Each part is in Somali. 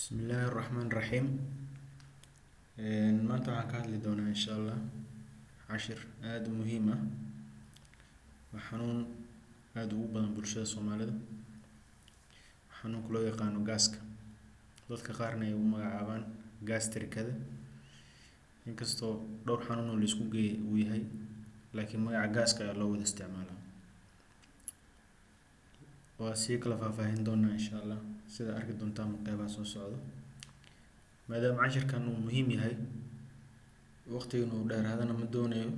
بسم الله الرحمن الرحيم. maanta waxaan ka hadli doonaa insha Allah cashir aad u muhiim ah. Waa xanuun aad ugu badan bulshada Soomaalida. Xanuunka loo yaqaano gaaska. Dadka qaarna ay u magacaabaan gastrikada. Inkastoo dhowr xanuun oo la isku geeyay uu yahay, laakiin magaca gaaska ayaa loo wada isticmaalaa. Waa si kala faahfaahin doonaa insha Allah sida arki doontaan qeybaha soo socdo. maadaama cashirkan uu muhiim yahay, waqtigan uu dheeraadana ma doonayo,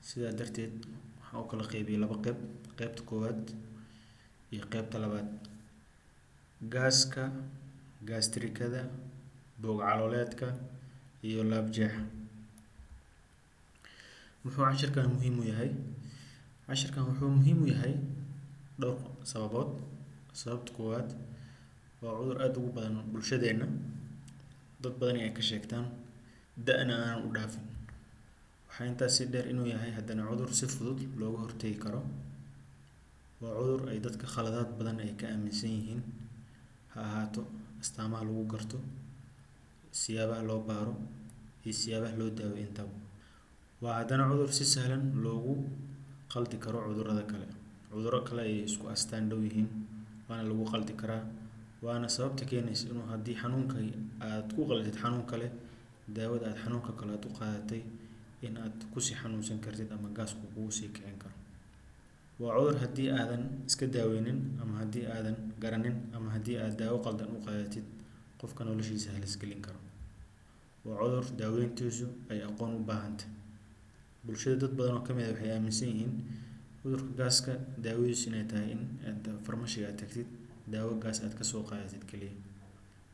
sidaa darteed waxaan u kala qaybiyay laba qeyb. Qeybta koowaad iyo qeybta labaad. Gaaska, gastrikada, boog calooleedka iyo laabjeexa. Muxuu cashirkan muhiim u yahay? Cashirkan wuxuu muhiim u yahay dhowr sababood. Sababta koowaad waa cudur aad ugu badan bulshadeena. Dad badan ay ka sheegtaan da'na aan u dhaafin. Waxaa intaas si dheer inuu yahay haddana cudur si fudud looga hortagi karo. Waa cudur ay dadka khaladaad badan ay ka aaminsan yihiin, ha ahaato astaamaha lagu garto, siyaabaha loo baaro iyo siyaabaha loo daaweeyo intaba. Waa haddana cudur si sahlan loogu qaldi karo cudurrada kale. Cudurro kale ay isku astaan dhow yihiin waana lagu qaldi karaa. Waana sababta keenaysa inuu haddii xanuunka aad ku qaldid xanuun kale, daawada aad xanuunka kale aad u qaadatay in aad ku sii xanuunsan kartid ama gaasku kugu sii kicin karo. Waa cudur haddii aadan iska daaweynin ama haddii aadan garanin ama haddii aad daawo qaldan u qaadatid qofka noloshiisa halis gelin karo. Waa cudur daaweyntiisu ay aqoon u baahan tahay. Bulshada dad badan oo ka mid ah waxay aaminsan yihiin cudurka gaaska daawadiisu inay tahay in aad farmashiga aad tagtid, daawo gaas aad ka soo qaadatid kaliya.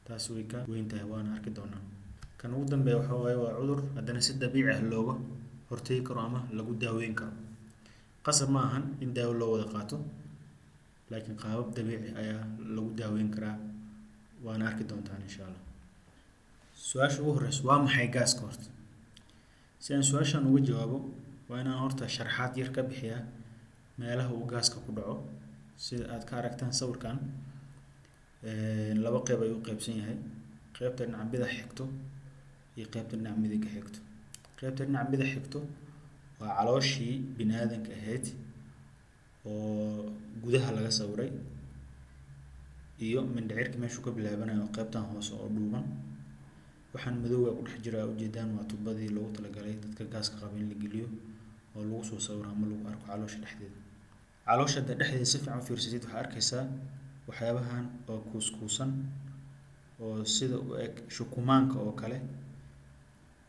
Taas way ka weyn tahay, waana arki doonaa. Kan ugu dambeeya waxa waaye waa cudur haddana si dabiici ah looga hortagi karo ama lagu daaweyn karo. Qasab ma ahan in daawo loo wada qaato, laakiin qaabab dabiici ayaa lagu daaweyn karaa. Waana arki doontaan insha Allah. Su'aasha ugu horreysa waa maxay gaaska horta? Si aan su'aashan uga jawaabo, waa inaan horta sharaxaad yar ka bixiyaa meelaha uu gaaska ku dhaco. Sida aad ka aragtaan sawirkan, laba qeyb ayuu u qaybsan yahay. Qeybta dhinaca bidix xigto iyo qeybta dhinaca midig xigto. Qeybta dhinaca bidix xigto waa calooshii bini'aadanka ahayd oo gudaha laga sawiray iyo mindhicirka meeshuu ka bilaabanayo qeybtan hoose oo dhuuban. Waxaan madowga ku dhex jira ujeedaan waa tubadii loogu talagalay dadka gaaska qaba in la geliyo oo lagu soo sawiro ama lagu arko caloosha dhexdeeda. Caloosha dhexdeeda si fiican u fiirsatid waxaa arkaysaa waxyaabahan oo kuuskuusan oo sida u eg shukumaanka oo kale.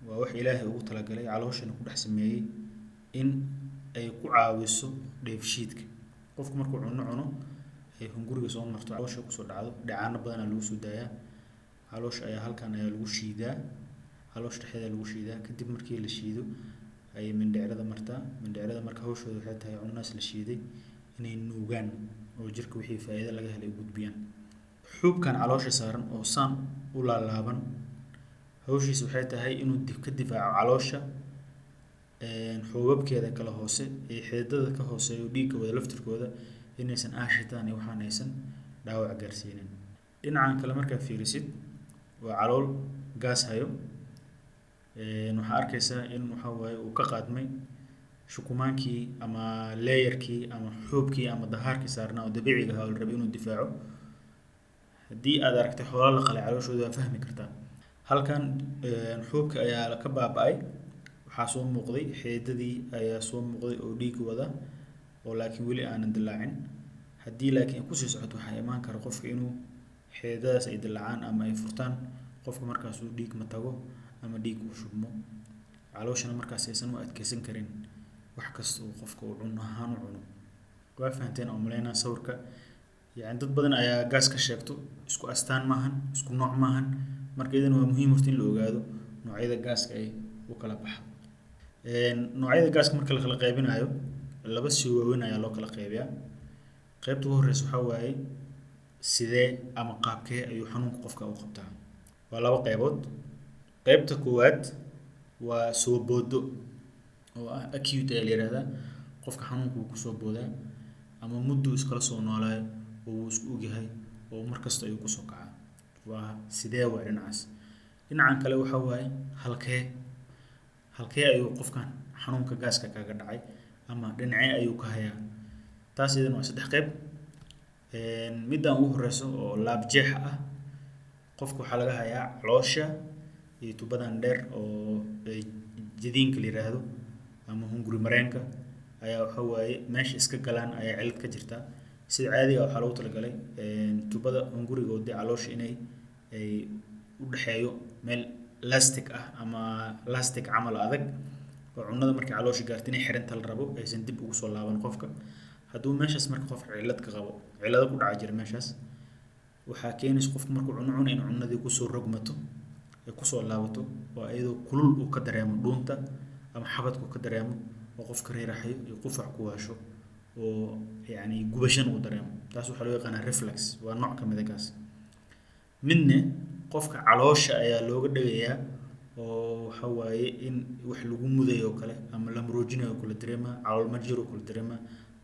Waa wax Ilaahay ugu talagalay calooshana ku dhex sameeyay in ay ku caawiso dheefshiidka. Qofku markuu cuno ay hunguriga soo marto caloosha ku soo dhacdo, dhacaano badan lagu soo daayaa. Caloosha ayaa halkan ayaa lagu shiidaa. Caloosha dhexdeeda lagu shiidaa. Kadib markii la shiido ay mindhicirada martaa. Mindhicirada marka hawshooda waxay tahay cunaas la shiiday inay nuugaan oo jirka wixii faa'iido laga helay u gudbiyaan. Xuubkan caloosha saaran oo saan u laalaaban hawshiisa waxay tahay inuu ka difaaco caloosha xuubabkeeda kala hoose ee xididada ka hooseeyo dhiigga wada laftirkooda inaysan aashitaan iyo waxaan aysan dhaawac gaarsiinin. Dhinacan kale markaa fiirisid waa calool gaas hayo. Waxaa arkaysaa in waxa waaye uu ka qaadmay shukumaankii ama layerkii ama xuubkii ama dahaarkii saarnaa oo dabiiciga ahaa oo la rabay inuu difaaco. Haddii aad aragtay xoolo la qalay calooshooda waa fahmi kartaa. Halkan xuubka ayaa ka baaba'ay. Waxaa soo muuqday xididadii ayaa soo muuqday oo dhiig wada oo laakiin weli aanan dilaacin. Haddii laakiin ku sii socoto waxaa imaan kara qofka inuu xididadaas ay dilaacaan ama ay furtaan. Qofka markaas uu dhiig ma tago ama dhiig uu shubmo. Calooshana markaas aysan u adkeysan karin wax kasta oo qofka uu cuno ahaan u cuno. Waa fahanteen oo malaynaa sawirka. Yacni dad badan ayaa gaas ka sheegto. Isku astaan maahan, isku nooc maahan. Marka idan waa muhiim horta in la ogaado noocyada gaaska ay u kala baxaan. Noocyada gaaska marka la kala qaybinayo laba si waaweyn ayaa loo kala qaybiyaa. Qeybta ugu horreysa waxaa waaye sidee ama qaabkee ayuu xanuunka qofka u qabtaa. Waa laba qaybood. Qeybta koowaad waa soo boodo oo ah acute ayaa la yiraahdaa. Qofka xanuunka uu ku soo boodaa ama muddo iskala soo noolaayo oo uu isku og yahay oo markasta ayuu ku soo kacaa. waa sidee waa dhinacaas. Dhinacan kale waxa waaye halkee ayuu qofkan xanuunka gaaska kaga dhacay ama dhinacee ayuu ka hayaa. taas iyadana waa saddex qayb. Midaan ugu horeyso oo laabjeexa ah, qofka waxaa laga hayaa caloosha iyo tubadan dheer oo jadiinka la yiraahdo ama hunguri mareenka ayaa waxa waaye meesha iska galaan ayaa cilad ka jirta. sida caadiga waxaa loogu talagalay tubada hunguriga oo caloosha inay ay u dhaxeeyo meel elastic ah ama elastic camal adag oo cunnada markay caloosha gaarto inay xirinta la rabo aysan dib ugu soo laaban qofka. hadduu meeshaas marka qof cilad ka qabo cilado ku dhaca jira meeshaas, waxaa keenaysa qofka markuu cuno in cunnadii kusoo rogmato ay kusoo laabato waa iyadoo kulul uu ka dareemo dhuunta ama xabadku ka dareemo oo qofka reeraxayo iyo qufac ku waasho oo yacni gubashan uu dareemo. taas waxaa loo yaqaanaa reflux, waa nooc ka mid ah kaas. midna qofka caloosha ayaa looga dhagayaa oo waxa waaye in wax lagu mudayo oo kale ama la maroojinayo oo kale dareema, calool marjir oo kale dareema,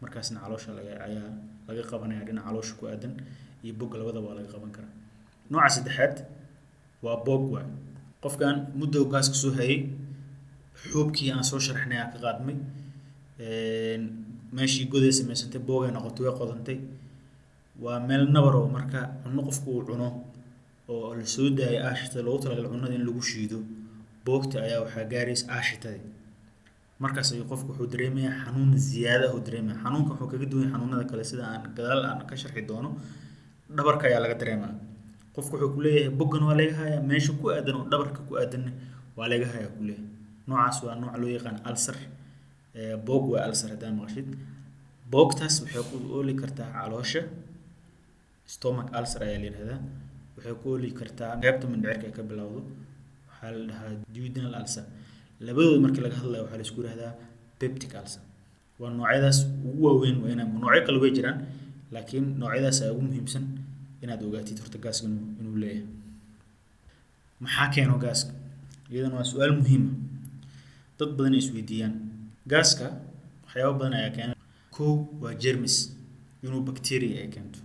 markaasna caloosha ayaa laga qabanaya dhinaca caloosha ku aadan iyo bog labadaba waa laga qaban karaa. nooca saddexaad waa boog waay. qofkan muddo gaaska soo hayay, xuubkii aan soo sharaxnay ka qaadmay, meeshii goday samaysantay boogay noqotay way qodantay. waa meel nabar oo marka cunno qofku uu cuno oo la soo daayay aashita loogu talagalay cunnada in lagu shiido, boogta ayaa waxaa gaaraysa aashitadii. markaas ayuu qofku wuxuu dareemayaa xanuun ziyaada ah uu dareemaya. xanuunka wuxuu kaga duwan yahay xanuunada kale sida aan gadaal aan ka sharxi doono. dhabarka ayaa laga dareemaa. qofku wuxuu ku leeyahay boggan waa laga hayaa, meesha ku aadan oo dhabarka ku aadan waa laga hayaa ku leeyahay. noocaas waa nooc loo yaqaan ulcer. boog waa ulcer hadaa maqashid. boogtaas waxay ku ooli kartaa caloosha, stomach ulcer ayaa la yiraahdaa. waxay ku ooli kartaa qaybta mindhicirka ay ka bilowdo, waxaa la dhahaa duodenal ulcer. labadooda markii laga hadlayo waxaa la isku yiraahdaa peptic ulcer. waa noocyadaas ugu waaweyn. waa inaan noocyo kale way jiraan laakiin noocyadaas ayaa ugu muhiimsan inaad ogaatid horta gaaska inuu leeyahay. maxaa keeno gaaska? iyadana waa su-aal muhiim ah, dad badan ay isweydiiyaan. gaaska waxyaabo badan ayaa keena. kow waa jeermis, inuu bacteria ay keento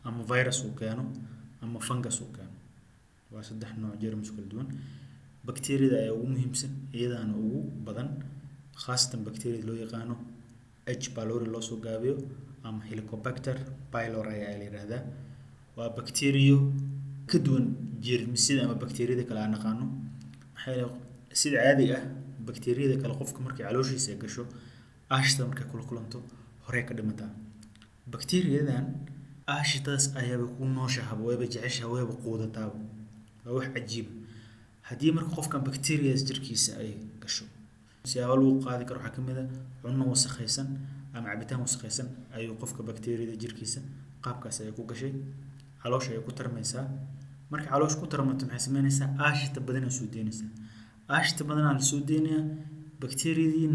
ama virus uu keeno ama fungus uu keeno. waa saddex nooc jeermis kala duwan. bacteriada ayaa ugu muhiimsan, iyadaana ugu badan, khaasatan bacteriada loo yaqaano H pylori loo soo gaabiyo ama Helicobacter pylori ayaa la yiraahdaa. waa bacteria ka duwan jeermisyada ama bacteriada kale aan naqaano. maxaa yeelay sida caadiga ah bacteriada kale qofka markay calooshiisa ay gasho aashita markay kula kulanto horey ka dhimataa. bacteriadan aashitaas ayaaba ku nooshahay, wayba jeceshahay, wayba quudataaba. waa wax cajiib. haddii marka qofkan bacterias jirkiisa ay gasho, siyaabo lagu qaadi karo waxaa ka mid ah cunno wasakhaysan ama cabitaan wasakhaysan ayuu qofka bacteriada jirkiisa qaabkaas ay ku gashay, caloosha ay ku tarmaysaa. marka caloosha ku tarmato maxay sameynaysaa? aashita badan ay soo deynaysaa. aashita badan la soo deynayaa, bacteriadii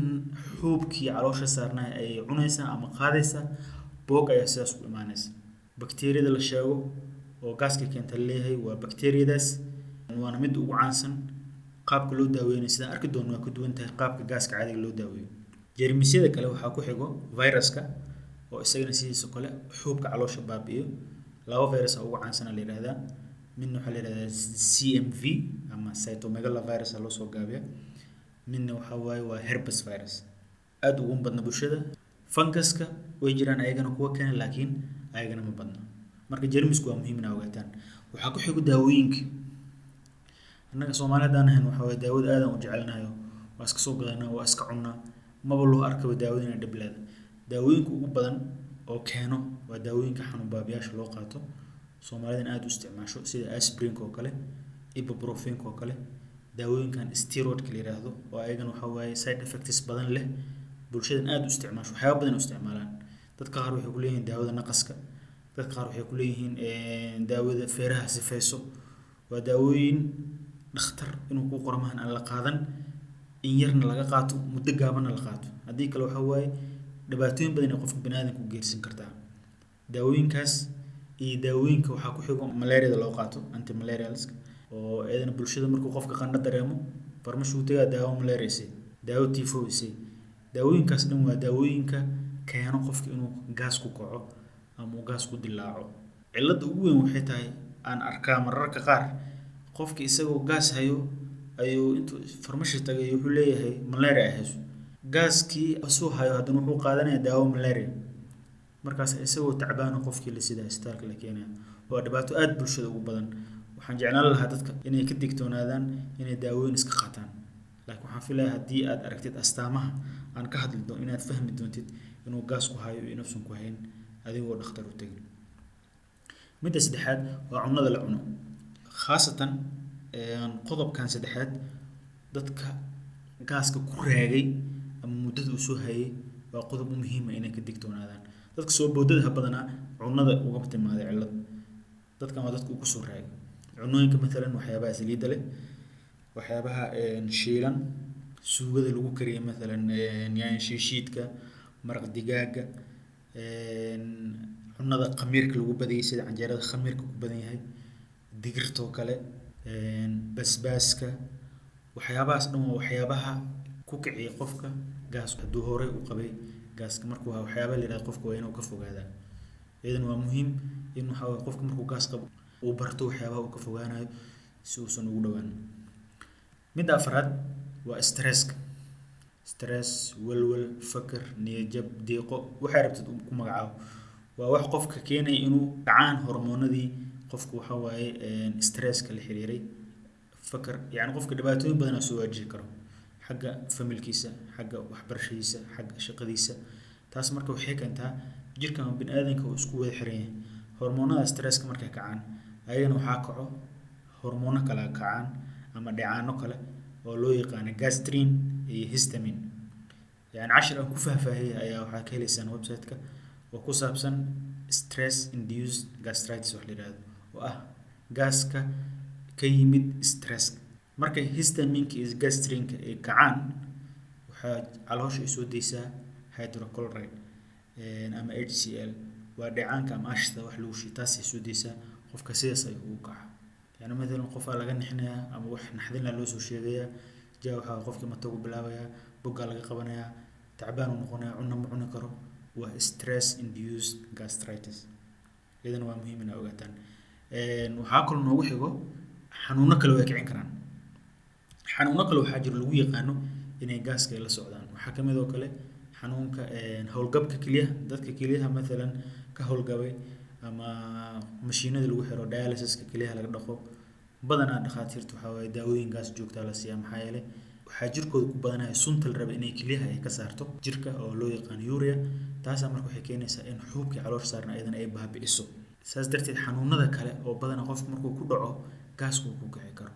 xuubkii caloosha saarnaa ay cunaysaa ama qaadaysaa, boog ayaa sidaas ku imaanaysa. bacteriada la sheego oo gaaska keenta leeyahay waa bacteriadaas, waana mid ugu caansan. qaabka loo daaweynay sidaan arki doono waa ka duwan tahay qaabka gaaska caadiga loo daaweeyo. jeermisyada kale waxaa ku xigo viruska oo isagana sidiisa kale xuubka caloosha baabi'iyo. laba virus ugu caansan la yiraahdaa. midna waxaa la yiraahdaa CMV ama cytomegalovirus loo soo gaabiyo. midna waxa waaye waa herpes virus. aad ugu badna bulshada. funguska way jiraan ayagana kuwa keena laakiin ayagana ma badna. marka jeermisku waa muhiim inaad ogaataan. waxaa ku xigo daawooyinka. annaga Soomaaliyeed aan ahayn waxa way daawada aad aan u jecelnahay, waa iska soo gadanaa, waa iska cunaa, maba loo arkaba daawada inay dhib leedahay. daawooyinka ugu badan oo keeno waa daawooyinka xanuun baabiyaasha loo qaato. Soomaalida aad u isticmaasho sida aspirin oo kale, ibuprofen oo kale, daawooyinkan steroid la yiraahdo oo ayagana waxa waaye side effects badan leh. bulshada aad u isticmaasho waxyaabo badan u isticmaalaan. dadka qaar waxay ku leeyihiin daawada naqaska, dadka qaar waxay ku leeyihiin daawada feeraha sifayso. waa daawooyin dhakhtar inuu ku qoro maahan aan la qaadan, in yarna laga qaato, muddo gaabanna la qaato. haddii kale waxa waaye dhibaatooyin badan ay qofka bani'aadamka u geersin kartaa. daawooyinkaas iyo daawooyinka waxaa ku xigo malaria loo qaato, anti malarials oo eedana bulshada markuu qofka qandho dareemo farmasho u tagaa daawo malaria si daawo typhoid si. daawooyinkaas dhan waa daawooyinka keeno qofka inuu gaas ku kaco ama uu gaas ku dilaaco. cilada ugu weyn waxay tahay aan arkaa mararka qaar qofki isagoo gaas hayo ayuu intuu farmashi tagay wuxuu leeyahay malaria ay hayso gaaskii asuu hayo haddana wuxuu qaadanayaa daawo malaria markaas isagoo tacbaan qofkii la sida isbitaalka la keenaya waa dhibaato aad bulshada ugu badan waxaan jeclaan lahaa dadka inay ka digtoonaadaan inay daawooyin iska qaataan laakiin waxaan filayaa haddii aad aragtid astaamaha aan ka hadli doono inaad fahmi doontid inuu gaas ku hayo iyo inuusan ku hayn adigoo dhakhtar u tegin midda saddexaad waa cunnada la cuno khaasatan qodobkan saddexaad dadka gaaska ku raagay ama muddada uu soo hayay waa qodob muhiim ah inay ka digtoonaadaan dadka soo boodada badanaa cunnada uga timaada cillad dadkan waa dadka ugu soo raagay cunnooyinka maalan waxyaabaha saliidda leh waxyaabaha shiilan suugada lagu kariyo maalan yaanyo shiishiidka maraq digaaga cunnada khamiirka lagu badiyay sida canjeerada khamiirka ku badan yahay digirtoo kale basbaaska waxyaabahaas dhan waa waxyaabaha ku kiciya qofka gaas hadduu horey u qabay gaaska markuu waa waxyaaba la yidhahdo qofka waa inuu ka fogaadaa iyadan waa muhiim in waxa waaye qofka markuu gaas qabo uu barto waxyaabaha uu ka fogaanayo si uusan ugu dhowaan midda afraad waa stresska stress walwal fakar niyad-jab diiqo waxay rabtid ku magacaabo waa wax qofka keenaya inuu dhacaan hormoonadii qofku waxa waaye stresska la xiriiray fakar yani qofka dhibaatooyin badan soo waajihi karo xagga familkiisa xagga waxbarashadiisa xagga shaqadiisa taas marka waxay keentaa jirka bini'aadanka uu isku wada xiran yahay hormoonada stresska markay kacaan ayagana waxaa kaco hormoono kale kacaan ama dheecaano kale oo loo yaqaano gastrin iyo histamine yani cashir aan ku faahfaahiyay ayaa waxaa ka helaysaan website-ka oo ku saabsan stress induced gastritis wax la yidhaahdo oo ah gaaska ka yimid stress markay histaminka iyo gastrinka ay kacaan waxaa caloosha ay soo deysaa hydrochloride ama HCl waa dheecaanka ama ashta wax lagu shiito taasay soo deysaa qofka sidaas ayuu ugu kaca yani maalan qofaa laga nixinayaa ama wax naxdinla loo soo sheegayaa jaa waxaa qofkii matagu bilaabayaa boggaa laga qabanayaa tacbaan uu noqonayaa cunno ma cuni karo waa stress induced gastritis iyadan waa muhiim inaad ogaataan waxaa kaloo noogu xigo xanuuno kale way kicin karaan xanuuno kale waxaa jira lagu yaqaano inay gaaska ay la socdaan waxaa ka mid oo kale xanuunka howlgabka kelyaha dadka kelyaha maalan ka howlgabay ama mashiinada lagu xiro dialysiska kelyaha laga dhaqo badanaa dhakhaatiirta waxaa waaye daawooyin gaas joogtaa la siiyaa maxaa yeelay waxaa jirkooda ku badanaya sunta la raba inay kelyaha ay ka saarto jirka oo loo yaqaan urea taasaa marka waxay keenaysaa in xuubkii caloosha saarna iyadan ay baabi'iso saas darteed xanuunada kale oo badanaa qofka markuu ku dhaco gaasku ku kici karo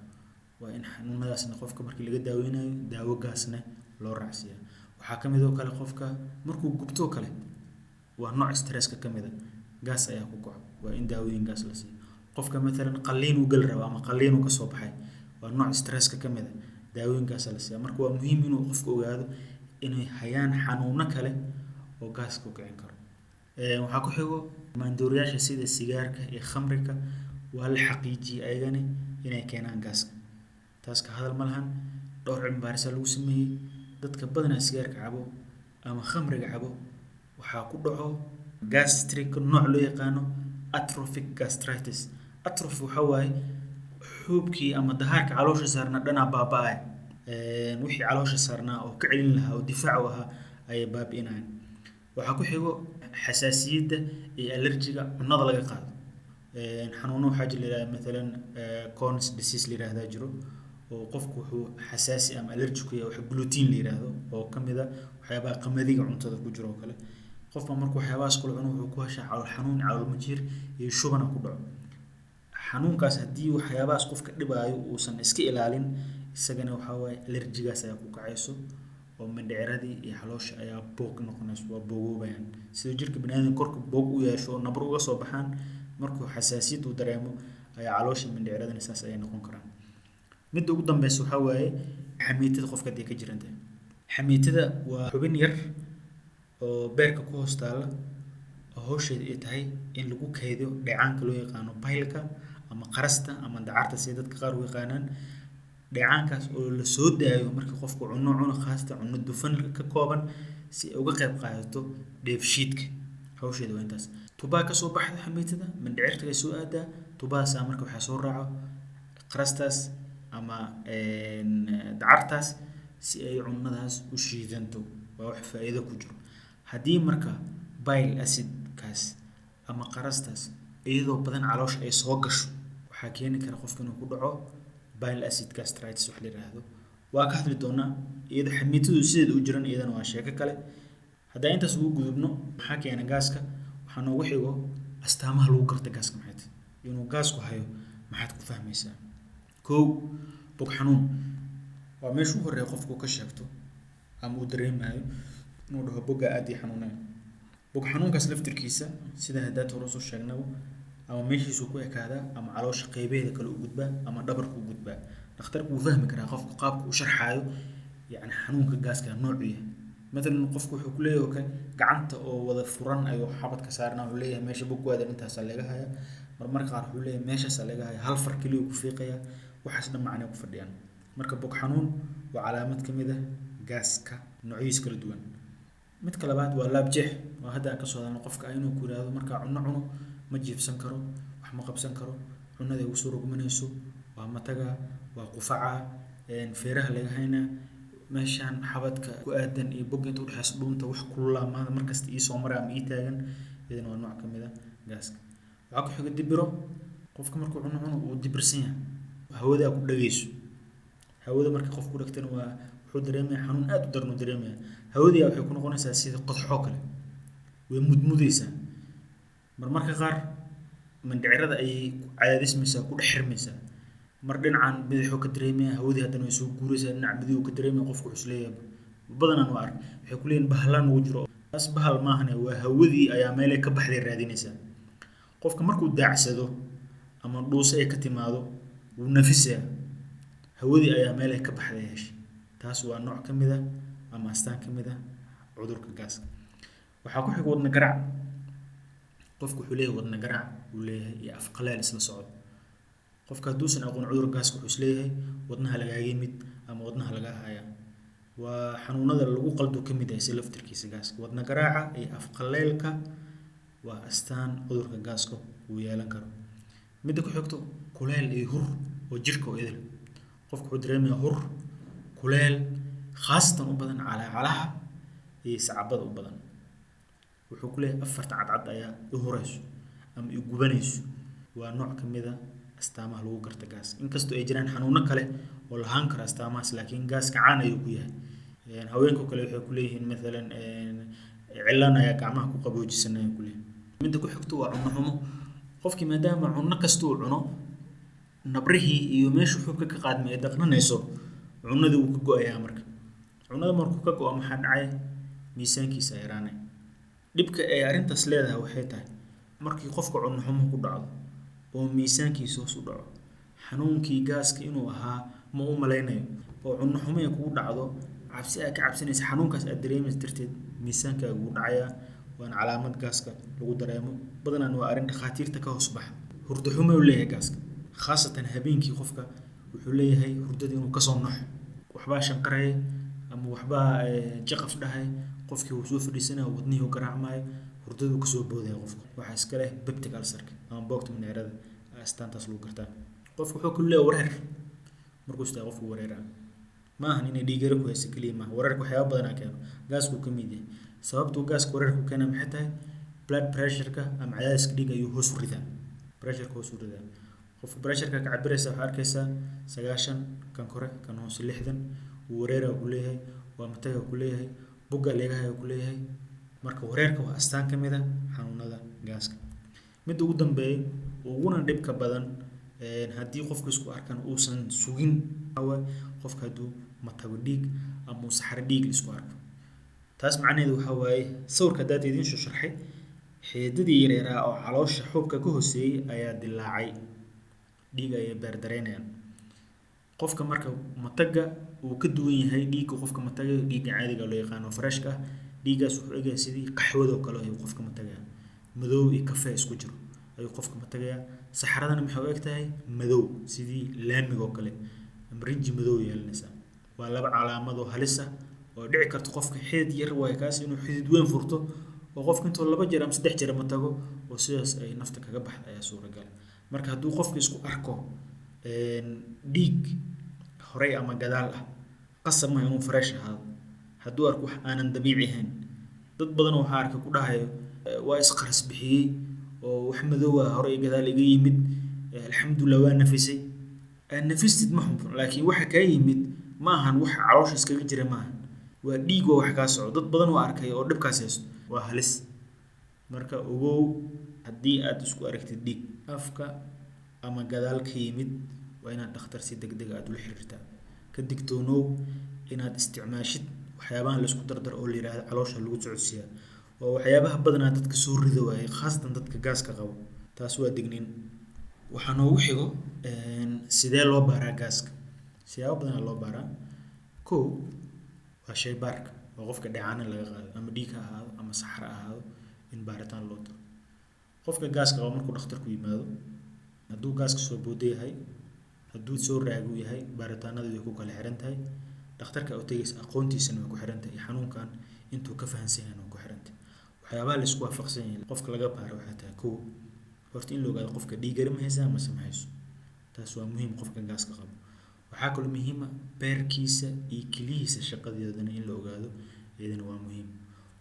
waa in xanuunadaasna qofka markii laga daaweynayo daawo gaasna loo raacsiiyaa waxaa ka mid oo kale qofka markuu gubto kale waa nooc stresska ka mid ah gaas ayaa ku kaco waa in daawooyin gaas la siiyo qofka maalan qalliin uu gali rabo ama qalliin uu ka soo baxay waa nooc stresska ka mid ah daawooyin gaas la siiyaa marka waa muhiim inuu qofka ogaado inay hayaan xanuuno kale oo gaas ku kicin karo waxaa ku xigo maandooriyaasha sida sigaarka iyo khamriga waa la xaqiijiyay ayagana inay keenaan gaaska taas ka hadal ma lahan dhowr cilmi baaris lagu sameeyay dadka badanaa sigaarka cabo ama khamriga cabo waxaa ku dhaco gastric nooc loo yaqaano atrophic gastritis atrophy waxa waaye xuubkii ama dahaarka caloosha saarna dhanaa baaba'ay wixii caloosha saarnaa oo ka celin lahaa oo difaac u ahaa ayay baabi'inayaan waxaa ku xigo xasaasiyadda iyo allergiga cunnada laga qaado xanuuno waxaa jira la maalan Crohn's disease la yiraahdaa jiro oo qofku wuxuu xasaasi ama allergic u yahay wax gluten la yiraahdo oo kamid ah waxyaabaha qamadiga cuntada ku jiro oo kale qofka markuu waxyaabahaas kula cuno wuxuu ku heshaa calool xanuun calool majiir iyo shubana ku dhaco xanuunkaas haddii waxyaabahaas qofka dhibaayo uusan iska ilaalin isagana waxaa waaye allergigaas ayaa ku kacayso oo mindhicradii iyo caloosha ayaa boog noqonayso waa boogoobayaan sida jirka bini'aadamka korka boog u yeesho oo nabar uga soo baxaan markuu xasaasiyad uu dareemo ayaa caloosha mindhicradana saas ayay noqon karaan midda ugu dambeysa waxaa waaye xamiitada qofka hadday ka jiranta xamiitada waa xubin yar oo beerka ku hoos taala oo hawsheeda ay tahay in lagu kaydiyo dheecaanka loo yaqaano baylka ama qarasta ama dacarta sida dadka qaar u yaqaanaan dheecaankaas oo la soo daayo marka qofku cuno khaasatan cuno dufan ka kooban si ay uga qayb qaadato dheefshiidka hawsheeda waa intaas tubaa ka soo baxda xamiitada mindhicirta ay soo aadaa tuubadaas marka waxaa soo raaco qarastaas ama dacartaas si ay cunnadaas u shiidanto waa wax faa'iido ku jiro haddii marka bile acidkaas ama qarastaas iyadoo badan caloosha ay soo gasho waxaa keeni kara qofka inuu ku dhaco bile acid gastritis wax la yiraahdo waa ka hadli doonaa iyada xamiitadu sideeda u jiran iyadana waa sheeko kale haddii intaas ugu gudubno maxaa keena gaaska waxaa noogu xigo astaamaha lagu garto gaaska maxay tahay inuu gaasku hayo maxaad ku fahmaysaa kow bog xanuun waa meesha ugu horreeya qofku ka sheegto ama uu dareemayo inuu dhaho bogga aad ii xanuunaya bog xanuunkaas laftirkiisa sida haddaad hore soo sheegnaba ama meeshiisu ku ekaadaa ama caloosha qaybeeda kale u gudbaa ama dhabarku u gudbaa dhakhtarku wuu fahmi karaa qofku qaabka uu sharxaayo yacni xanuunka gaaska noocu yahay مثلا qofku wuxuu ku leeyahay okay gacanta oo wada furan ayuu xabadka saarnaa wuxuu leeyahay meesha bog waada intaas laga haya marmarka qaar wuxuu leeyahay meeshaas laga haya hal far kaliya ku fiiqaya waxaas dhan macna ku fadhiyaan marka bog xanuun waa calaamad kamid ah gaaska noocyadiisa kala duwan mid kale labaad waa laab jeex waa hadda ka soo hadalno qofka inuu ku yiraahdo marka cuno ma jiifsan karo wax ma qabsan karo cunada ugu soo rogmanayso waa mataga waa qufaca feeraha laga haynaa meeshaan xabadka ku aadan iyo bog inta u dhaxayso dhuunta wax kululaamaada markasta ii soo maraa ama ii taagan idin waa nooc kamid ah gaaska waxa ku xiga dibiro qofka markuu cuno uu dibirsan yahay hawada ku dhageyso hawada marka qofku dhagtana waa wuxuu dareemayaa xanuun aad u daran u dareemayaa hawada waxay ku noqonaysaa sida qodxo kale way mudmudaysaa marmarka qaar mandhicirada ay cadaadismaysaa ku dhexirmaysaa mar dhinacan bidixoo ka dareemaya hawadii haddana way soo guuraysaa dhinac midig ka dareemaya qofku wuxuu isleeyahay badanaan waa ark waxay ku leeyihiin bahlaan ugu jiro taas bahal maahane waa hawadii ayaa meelay ka baxday raadinaysaa qofka markuu daacsado ama dhuuso ay ka timaado wuu nafisaa hawadii ayaa meelay ka baxday heshay taas waa nooc ka mid ah ama astaan ka mid ah cudurka gaaska waxaa ku xiga wadna garaac qofku wuxuu leeyahay wadna garaac uu leeyahay iyo af qaleel isla socod qofka hadduusan aqoon cudur gaaska wuxuu isleeyahay wadnaha laga yimid ama wadnaha laga haya waa xanuunada lagu qaldo ka mid ah si laftirkiisa gaaska wadna garaaca iyo af qaleelka waa astaan cudurka gaaska uu yeelan karo midda ku xigto kuleel iyo hur oo jirka oo idil qofku wuxuu dareemayaa hur kuleel khaasatan u badan calaacalaha iyo sacabada u badan wuxuu ku leeyahay afarta cadcad ayaa u hurayso ama u gubanayso waa nooc ka mid ah astaamaha lagu garto gaas inkastoo ay jiraan xanuuno kale oo lahaan kara astaamahaas laakiin gaaska caan ayuu ku yahay haweenka kale waxay ku leeyihiin maalan cilaan ayaa gacmaha ku qaboojisanaya ku leeyahay midda ku xigto waa cunno xumo qofkii maadaama cunno kasta uu cuno nabrihii iyo meesha xuubka ka qaadmay ay daqnanayso cunnadii wuu ka go'ayaa marka cunnada markuu ka go'o maxaa dhacay miisaankiisa yaraanay dhibka ay arrintaas leedahay waxay tahay markii qofka cunno xumo ku dhacdo oo miisaankiisa hoos u dhaco xanuunkii gaaska inuu ahaa ma u malaynayo oo cunno xumo ay kugu dhacdo cabsi aad ka cabsanaysa xanuunkaas aad dareemaysa darteed miisaankaaga wuu dhacayaa waana calaamad gaaska lagu dareemo badanaan waa arrin dhakhaatiirta ka hoos baxa hurdo xumo uu leeyahay gaaska khaasatan habeenkii qofka wuxuu leeyahay hurdada inuu kasoo naxo waxbaa shanqaraya ama waxbaa jaqaf dhahay qofkii wuu soo fadhiisanaya wadnihii garaacmaayo hurdadu kasoo boodaya qofka waxaa iska leh peptic ulcer ama boogta mindhicirada astaantaas lagu gartaa qofku wuxuu ku leeyahay wareer markuu istaa qofku wareeraa ma ahan inay dhiigara ku haysa keliya maaha wareerka waxyaaba badanaa keeno gaasku ka mid yahay sababtuu gaaska wareerku keena maxay tahay blood pressure-ka ama cadaadiska dhiigga ayuu hoos u ridaa pressure-ka hoos u ridaa qofka pressure-ka ka cabiraysa waxaa arkaysaa 90 kan kore kan hoose 60 uu wareera ku leeyahay waa mataga ku leeyahay bugga leegahay ku leeyahay marka wareerka waa astaan ka mid ah xanuunada gaaska mid ugu dambeeyay uguna dhibka badan haddii qofku isku arkan uusan sugin qofka hadduu matago dhiig ama saxaro dhiig isku arko taas macnaheedu waxa waaye sawirka haddaad idiin soo sharxay xeedadii yareeraa oo caloosha xuubka ka hooseeyay ayaa dilaacay dhiig ayay beerdareynayaan qofka marka mataga uu ka duwan yahay dhiigga qofka mataga dhiigga caadiga loo yaqaano freshka dhiiggaas wuxuu egaa sidii qaxwada kale ayuu qofka mataga madow iyo kafee isku jiro ayuu qofka mataga saxaradana maxay u egtahay madow sidii laamiga kale ama rinji madow yeelanaysa waa laba calaamad oo halis ah oo dhici karto qofka xidid yar way kaas inuu xidid weyn furto oo qofka intuu 2 jeer ama 3 jeer matago oo sidaas ay nafta kaga baxdo ayaa suuragal marka hadduu qofka isku arko dhiig horey ama gadaal ah qasab ma inuu fresh ahaado hadduu arko wax aanan dabiici ahayn dad badan waxaa arkay ku dhahayo waa isqaras bixiyey oo wax madow ah horey gadaal iga yimid alxamdulillah waa nafisay nafistid ma xun laakiin waxa kaa yimid ma ahan wax caloosha iskaga jira maaha waa dhiig oo wax kaa socdo dad badan oo arkay oo dhibkaas haysto waa halis marka ogow haddii aad isku aragtid dhiig afka ama gadaal ka yimid waa inaad dhakhtar si degdeg ah aad ula xiriirtaa ka digtoonow inaad isticmaashid waxyaabahan la isku dardar oo la yiraahdo caloosha lagu socodsiiyaa oo waxyaabaha badanaa dadka soo rido waaye khaasatan dadka gaaska qabo taas waa digniin waxaa noogu xigo sidee loo baaraa gaaska siyaabo badanaa loo baaraa kow waa shaybaarka oo qofka dheecaana laga qaado ama dhiig ha ahaado ama saxaro ahaado in baaritaan loo diro qofka gaaska qabo markuu dhakhtarku yimaado hadduu gaaska soo booda yahay hadduu soo raagu yahay baaritaanadu way ku kala xiran tahay dhakhtarka u tegaysa aqoontiisana way ku xiran tahay xanuunkan intuu ka fahansan yahay way ku xiran tahay waxyaabaha la isku waafaqsan yahay qofka laga baaro waxay tahay kow horta in la ogaado qofka dhiig yar ma haysaa ama ma hayso taas waa muhiim qofka gaaska qabo waxaa kaloo muhiim ah beerkiisa iyo kilihiisa shaqadeedana in la ogaado iyadana waa muhiim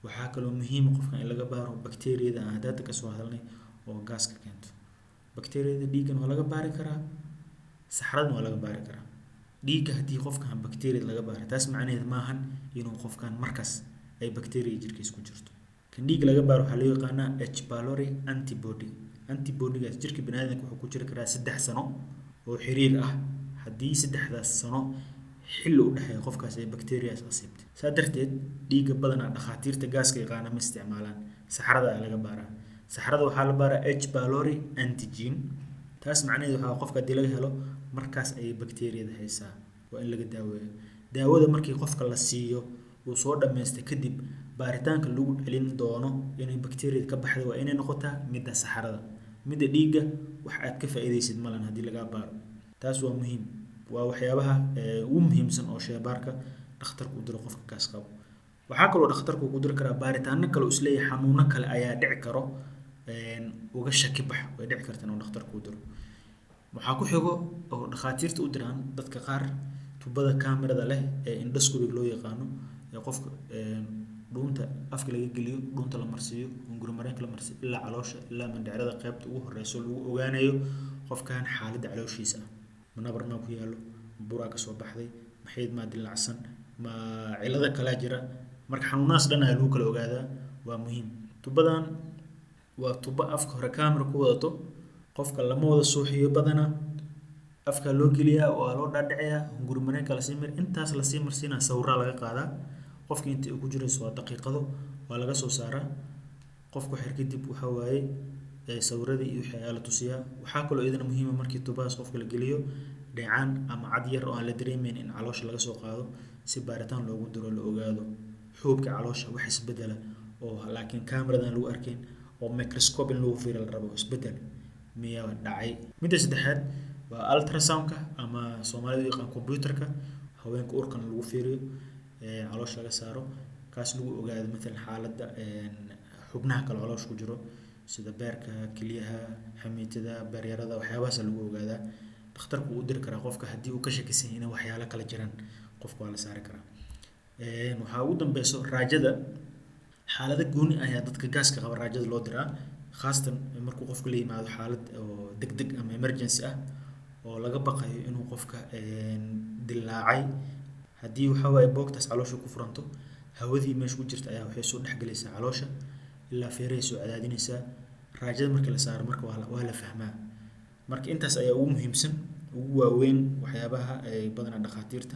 waxaa kaloo muhiim qofka in laga baaro bakteeriyada aan hadda ka soo hadalnay oo gaaska keento bakteeriyada dhiiggan waa laga baari karaa saxradana waa laga baari karaa dhiigga haddii qofkan bakteeriyada laga baaro taas macnaheed maahan inuu qofkan markaas ay bakteeriya jirkiisa ku jirto kan dhiigga laga baaro waxaa loo yaqaanaa H pylori antibody antibodygaas jirka bini'aadamka wuxuu ku jiri karaa 3 sano oo xiriir ah haddii 3daas sano xilli u dhaxeeya qofkaas ay bakteeriyaas asiibtay saa darteed dhiigga badanaa dhakhaatiirta gaaska yaqaana ma isticmaalaan saxarada ayaa laga baaraa saxarada waxaa la baaraa H pylori antigen taas macnaheedu waxaa qofka haddii laga helo markaas ayay bakteeriyada haysaa waa in laga daaweeyo daawada markii qofka la siiyo uu soo dhammaystay kadib baaritaanka lagu celin doono inay bakteeriyada ka baxdo waa inay noqotaa midda saxarada midda dhiigga wax aad ka faa'iidaysid malan haddii laga baaro taas waa muhiim waa waxyaabaha ugu muhiimsan oo shaybaarka dhakhtarku u diro qofka gaas qabo waxaa kaloo dhakhtarku ku diri karaa baaritaano kale oo isleeyahay xanuuno kale ayaa dhici karo uga shaki bax way dhici kartaa inuu dhakhtarku u diro waxaa ku xigo oo dhakhaatiirta u diraan dadka qaar tubada kaamirada leh ee endoscopy loo yaqaano ee qofka dhuunta afka laga geliyo dhuunta la marsiiyo hunguri mareenka la marsiiyo ilaa caloosha ilaa mandhicirada qaybta ugu horeyso lagu ogaanayo qofkan xaaladda calooshiisa ma nabar ma ku yaalo buraa ka soo baxday maxayd ma dilacsan ma cilada kala jira marka xanuunaas dhan ayaa lagu kala ogaadaa waa muhiim tubadan waa tuba afka hore kaamira ku wadato qofka lama wada suuxiyo badana afka loo geliyaa oo loo dhaadhiciyaa hunguri mareenka la sii mar intaas la sii marsiina sawirra laga qaadaa qofka inta uu ku jirayso waa daqiiqado waa laga soo saaraa qofku xir kadib waxa waaye sawirradii iyo wixii la tusiyaa waxaa kaloo iyadana muhiim ah markii tubaas qofka la geliyo dheecaan ama cad yar oo aan la dareemeyn in caloosha laga soo qaado si baaritaan loogu diro la ogaado xuubka caloosha wax isbedela oo laakiin kaamiradan lagu arkin oo microscope in lagu fiiriyo la rabo isbedel miyaa dhacay midda saddexaad waa ultrasound-ka ama Soomaalidu yaqaan computerka haweenka urkan lagu fiiriyo caloosha laga saaro kaas lagu ogaado midna xaaladda xubnaha kale caloosha ku jiro sida beerka kiliyaha xamiitada baryarada waxyaabahaas lagu ogaadaa dhakhtarku uu diri karaa qofka haddii uu ka shakisan yahay in waxyaalo kala jiraan qofka waa la saari karaa waxaa ugu dambayso raajada xaalada gooni ayaa dadka gaaska qaba raajada loo diraa khaasatan markuu qofku la yimaado xaalad oo degdeg ama emergency ah oo laga baqayo inuu qofka dilaacay haddii waxa waaye boogtaas caloosha ku furanto hawadii meesha ku jirta ayaa waxay soo dhexgalaysaa caloosha ilaa feerahay soo cadaadinaysaa raajada markii la saaro marka waa la fahmaa marka intaas ayaa ugu muhiimsan ugu waaweyn waxyaabaha ay badanaa dhakhaatiirta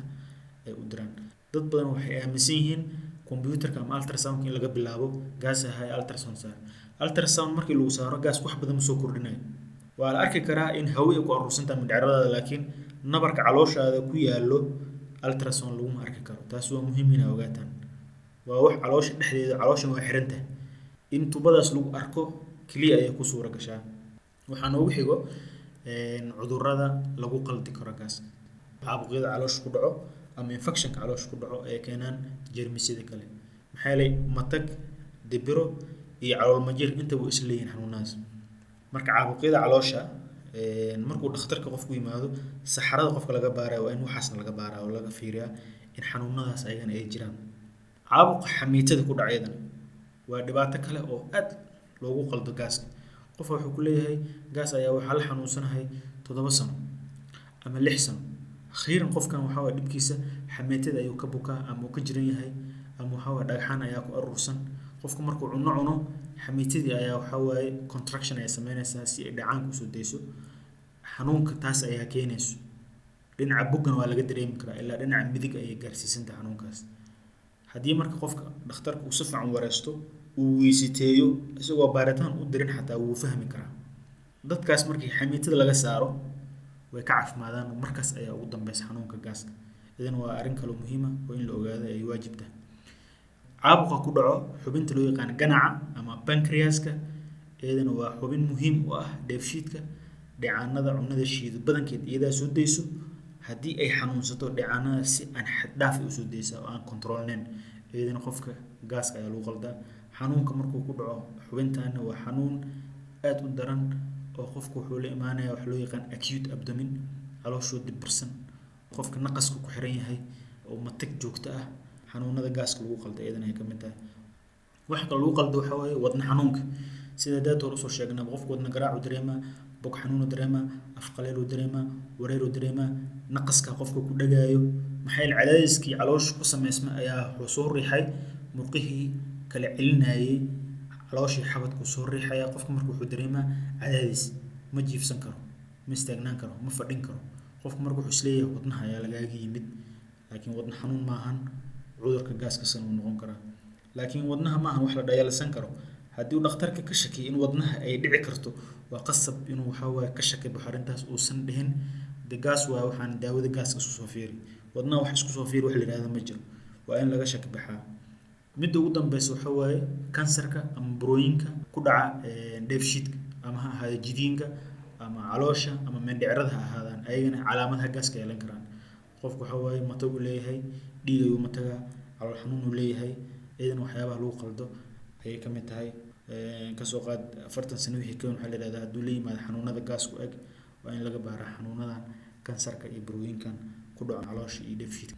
ay u diraan dad badan waxay aaminsan yihiin computerka ama ultrasound in laga bilaabo gaas ahay ultrasound markii lagu saaro gaas wax badan soo kordhinayo waa la arki karaa in hawo ay ku aruursantaa mindhicirada laakiin nabarka calooshaada ku yaalo ultrasound lagu ma arki karo taas waa muhiim inaad ogaataan waa wax caloosha dhexdeeda caloosha waa xiran tahay in tubadaas lagu arko kaliya ay ku suura gashaa waxaan ugu xigo cudurrada lagu qaldi karo gaas caabuqyada caloosha ku dhaco ama infectionka caloosha ku dhaco ee keenaan jeermisyada kale maxaa yeelay matag dibiro iyo calool majir inta uu isleeyihiin xanuunaas marka caabuqyada caloosha markuu dhakhtarka qofku yimaado saxarada qofka laga baarayo waa in waxaasna laga baaraa oo laga fiiriyaa in xanuunadaas ayagana ay jiraan. Caabuqa xamiitada ku dhacaydan waa dhibaato kale oo aad loogu qaldo gaaska. Qof wuxuu ku leeyahay gaas ayaa waxaa la xanuunsanahay 7 sano ama 6 sano. Akhiiran qofkan waxa waa dhibkiisa xamiitada ayuu ka bukaa ama uu ka jiran yahay ama waxa waa dhagxaan ayaa ku urursan. Qofku markuu cuno xamiitadii ayaa waxa waaye contraction ay sameynaysaa si ay dhacaanku soo deyso. Xanuunka taas ayaa keenayso. Dhinaca buggan waa laga dareemi karaa ilaa dhinaca midig ayay gaarsiisanta xanuunkaas. Haddii marka qofka dhakhtarku uu si fiican wareysto uu weysiteeyo isagoo baaritaan u dirin xataa wuu fahmi karaa. Dadkaas markii xamiitada laga saaro way ka caafimaadaan markaas ayaa ugu dambaysa xanuunka gaaska. Idan waa arrin kale oo muhiim ah oo in la ogaado ay waajib tahay. Caabuqa ku dhaco xubinta loo yaqaan ganaca ama pancreaska iyadana waa xubin muhiim u ah dheefshiidka. Dheecaanada cunnada shiido badankeed iyadaa soo deyso. Haddii ay xanuunsato dheecaanada si aan xad dhaaf ah u soo deysa oo aan controlnayn iyadana qofka gaaska ayaa lagu qaldaa. Xanuunka markuu ku dhaco xubintaana waa xanuun aad u daran oo qofku wuxuu la imaanayaa wax loo yaqaan acute abdomen calooshoo dibirsan. Qofka naqasku ku xiran yahay oo matag joogto ah xanuunada gaaska lagu qaldo iyadana ay ka mid tahay. Waxa kale lagu qaldo waxa waaye wadna xanuunka. Sida daad hore usoo sheegnay qofku wadna garaac u dareemaa, bog xanuun u dareemaa, af qaleel u dareemaa, wareer u dareemaa, naqaska qofka ku dhagaayo. Maxay cadaadiskii caloosha ku sameysma ayaa wuxuu soo riixay murqihii kala celinayay calooshii xabadku soo riixaya. Qofka markuu wuxuu dareemaa cadaadis ma jiifsan karo, ma istaagnaan karo, ma fadhin karo. Qofka markuu wuxuu isleeyahay wadnaha ayaa lagaaga yimid laakiin wadna xanuun maahan cudurka gaaska san uu noqon karaa. Laakiin wadnaha maahan wax la dhayalsan karo. Haddii uu dhakhtarka ka shakiyo in wadnaha ay dhici karto waa qasab inuu waxa waaye ka shaki baxo arrintaas uusan dhihin de gaas waa waxaan daawada gaaska isku soo fiiri. Wadnaha wax isku soo fiiri wax la yiraahdo ma jiro. Waa in laga shaki baxaa. Midda ugu dambaysa waxa waaye kansarka ama burooyinka ku dhaca dheefshiidka ama ha ahaado jidiinka ama caloosha ama mindhicirada ha ahaadaan ayagana calaamadaha gaaska yeelan karaan. Qofku waxa waaye matag uu leeyahay, dhiig ayuu matagaa, calool xanuun uu leeyahay. Iyadana waxyaabaha lagu qaldo ayay ka mid tahay. Ka soo qaad 40 sano wixii ka weyn waxa la yiraahdaa hadduu la yimaado xanuunada gaasku eg waa in laga baaraa xanuunadan kansarka iyo burooyinkan ku dhaca caloosha iyo dheefshiidka.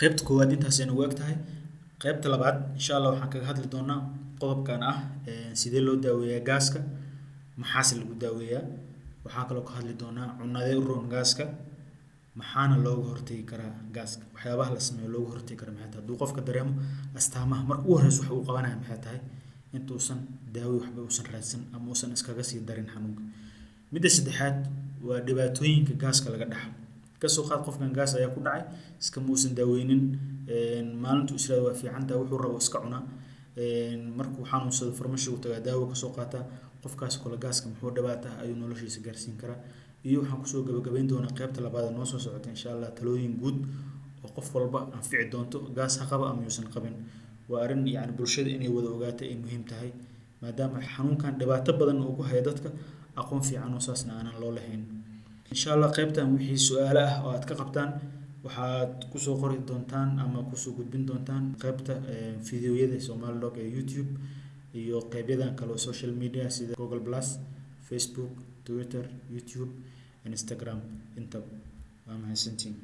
Qaybta koowaad intaas ayay nagu eg tahay. Qaybta labaad insha Allah waxaan kaga hadli doonaa qodobkan ah sidee loo daaweeyaa gaaska, maxaase lagu daaweeyaa. Waxaan kaloo ka hadli doonaa cunnadee u roon gaaska, maxaana looga hortagi karaa gaaska. Waxyaabaha la sameeyo looga hortagi karo maxay tahay. Hadduu qofka dareemo astaamaha marka ugu horreysa waxa uu qabanaya maxay tahay intuusan daawo waxba uusan raadsan ama uusan iskaga sii darin xanuunka. Midda saddexaad waa dhibaatooyinka gaaska laga dhaxlo. Ka soo qaad qofkan gaas ayaa ku dhacay iska muusan daaweynin maalintu israad waa fiican tahay wuxuu rabo iska cunaa. Markuu xanuunsado farmashi uu tagaa daawo ka soo qaataa. Qofkaas kale gaaska muxuu dhibaato ah ayuu noloshiisa gaarsiin karaa. Iyo waxaan kusoo gabagabayn doonaa qaybta labaad noo soo socota insha Allah talooyin guud oo qof walba anfici doonto gaas ha qaba ama yuusan qabin. Waa arrin yani bulshada inay wada ogaato ay muhiim tahay maadaama xanuunkan dhibaato badan uu ku hayo dadka aqoon fiican oo saasna aanan loo lahayn. Insha Allah qaybtan wixii su'aalo ah oo aad ka qabtaan waxaad ku soo qori doontaan ama ku soo gudbin doontaan qaybta fiidiyowyada Somali Doc ee YouTube iyo qaybadan kale oo social media sida Google+, Facebook, Twitter, YouTube, Instagram inta waa mahadsantiin.